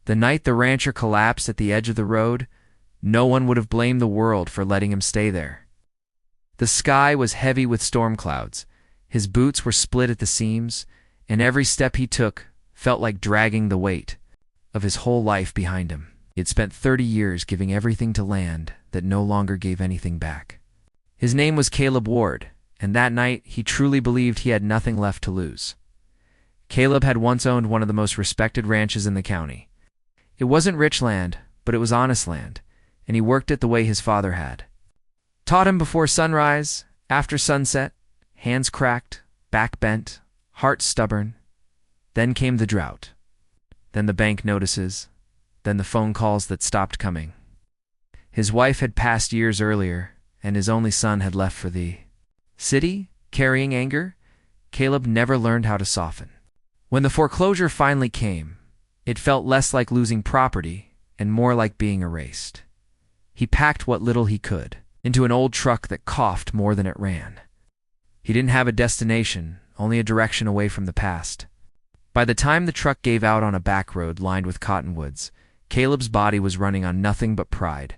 The night the rancher collapsed at the edge of the road, no one would have blamed the world for letting him stay there. The sky was heavy with storm clouds, his boots were split at the seams, and every step he took felt like dragging the weight of his whole life behind him. He had spent 30 years giving everything to land that no longer gave anything back. His name was Caleb Ward, and that night he truly believed he had nothing left to lose. Caleb had once owned one of the most respected ranches in the county. It wasn't rich land, but it was honest land, and he worked it the way his father had. Taught him before sunrise, after sunset, hands cracked, back bent, heart stubborn. Then came the drought. Then the bank notices. Then the phone calls that stopped coming. His wife had passed years earlier, and his only son had left for the city, carrying anger. Caleb never learned how to soften. When the foreclosure finally came, it felt less like losing property and more like being erased. He packed what little he could into an old truck that coughed more than it ran. He didn't have a destination, only a direction away from the past. By the time the truck gave out on a back road lined with cottonwoods, Caleb's body was running on nothing but pride.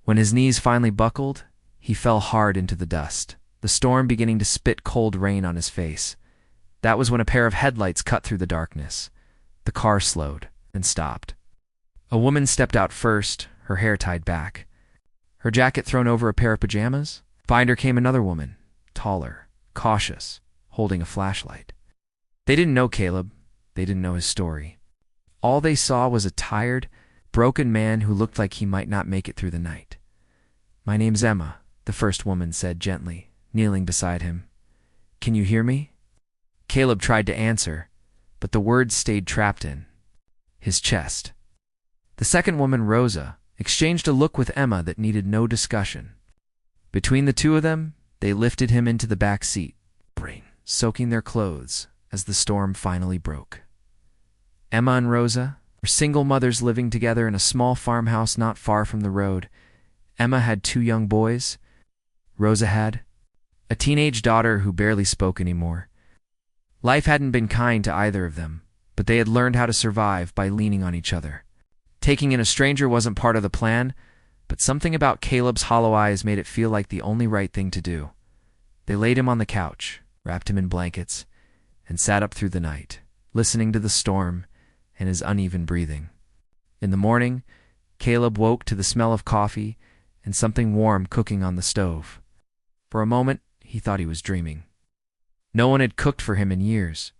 When his knees finally buckled, he fell hard into the dust, the storm beginning to spit cold rain on his face. That was when a pair of headlights cut through the darkness. The car slowed and stopped. A woman stepped out first, her hair tied back, her jacket thrown over a pair of pajamas. Behind her came another woman, taller, cautious, holding a flashlight. They didn't know Caleb. They didn't know his story. All they saw was a tired, broken man who looked like he might not make it through the night. "My name's Emma," the first woman said gently, kneeling beside him. "Can you hear me?" Caleb tried to answer, but the words stayed trapped in his chest. The second woman, Rosa, exchanged a look with Emma that needed no discussion. Between the two of them, they lifted him into the back seat, soaking their clothes as the storm finally broke. Emma and Rosa were single mothers living together in a small farmhouse not far from the road. Emma had 2 young boys. Rosa had a teenage daughter who barely spoke anymore. Life hadn't been kind to either of them, but they had learned how to survive by leaning on each other. Taking in a stranger wasn't part of the plan, but something about Caleb's hollow eyes made it feel like the only right thing to do. They laid him on the couch, wrapped him in blankets, and sat up through the night, listening to the storm and his uneven breathing. In the morning, Caleb woke to the smell of coffee and something warm cooking on the stove. For a moment, he thought he was dreaming. No one had cooked for him in years.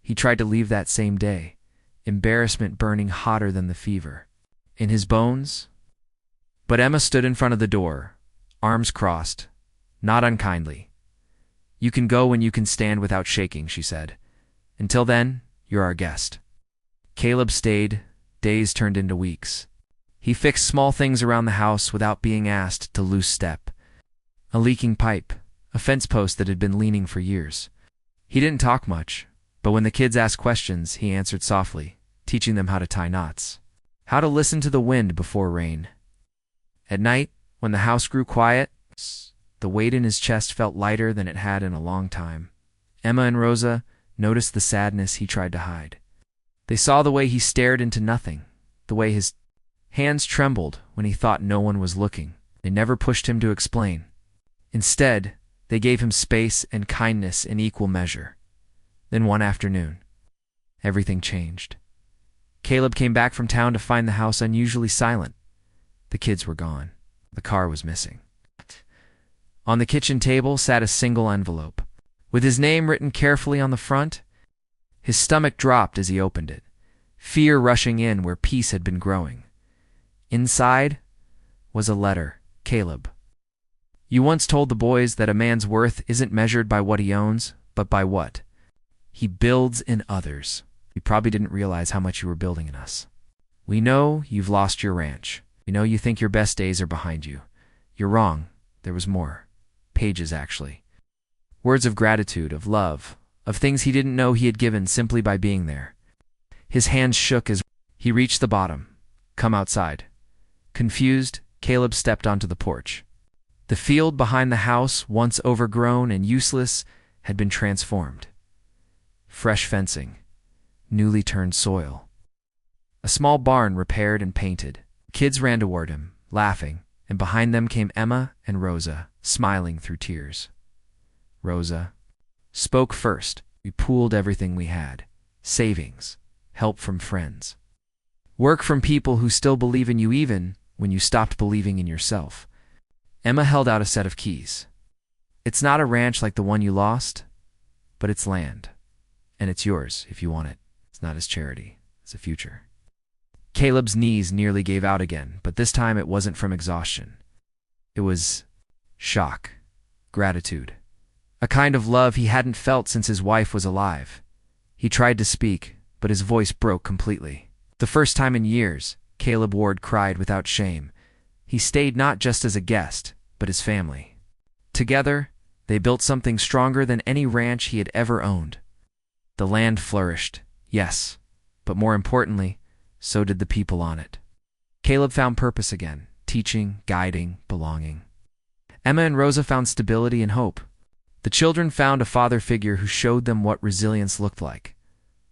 He tried to leave that same day, embarrassment burning hotter than the fever in his bones. But Emma stood in front of the door, arms crossed, not unkindly. "You can go when you can stand without shaking," she said. "Until then, you're our guest." Caleb stayed. Days turned into weeks. He fixed small things around the house without being asked to loose step. A leaking pipe, a fence post that had been leaning for years. He didn't talk much, but when the kids asked questions, he answered softly, teaching them how to tie knots, how to listen to the wind before rain. At night, when the house grew quiet, the weight in his chest felt lighter than it had in a long time. Emma and Rosa noticed the sadness he tried to hide. They saw the way he stared into nothing, the way his hands trembled when he thought no one was looking. They never pushed him to explain. Instead, they gave him space and kindness in equal measure. Then one afternoon, everything changed. Caleb came back from town to find the house unusually silent. The kids were gone. The car was missing. On the kitchen table sat a single envelope, with his name written carefully on the front. His stomach dropped as he opened it, fear rushing in where peace had been growing. Inside was a letter. "Caleb, you once told the boys that a man's worth isn't measured by what he owns, but by what he builds in others. You probably didn't realize how much you were building in us. We know you've lost your ranch. We know you think your best days are behind you. You're wrong. There was more. Pages, actually. Words of gratitude, of love, of things he didn't know he had given simply by being there." His hands shook as he reached the bottom. "Come outside." Confused, Caleb stepped onto the porch. The field behind the house, once overgrown and useless, had been transformed. Fresh fencing, newly turned soil, A small barn repaired and painted. Kids ran toward him, laughing, and behind them came Emma and Rosa, smiling through tears. Rosa spoke first. We pooled everything we had. Savings, help from friends. Work from people who still believe in you even when you stopped believing in yourself. Emma held out a set of keys. It's not a ranch like the one you lost, but it's land. And it's yours if you want it. It's not as charity, it's a future. Caleb's knees nearly gave out again, but this time it wasn't from exhaustion. It was shock, gratitude, a kind of love he hadn't felt since his wife was alive. He tried to speak, but his voice broke completely. The first time in years, Caleb Ward cried without shame. He stayed not just as a guest, but his family. Together, they built something stronger than any ranch he had ever owned. The land flourished, yes, but more importantly, so did the people on it. Caleb found purpose again, teaching, guiding, belonging. Emma and Rosa found stability and hope. The children found a father figure who showed them what resilience looked like.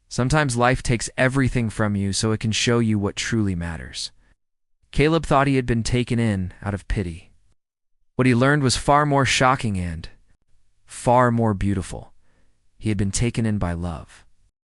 Sometimes life takes everything from you so it can show you what truly matters. Caleb thought he had been taken in out of pity. What he learned was far more shocking and far more beautiful. He had been taken in by love.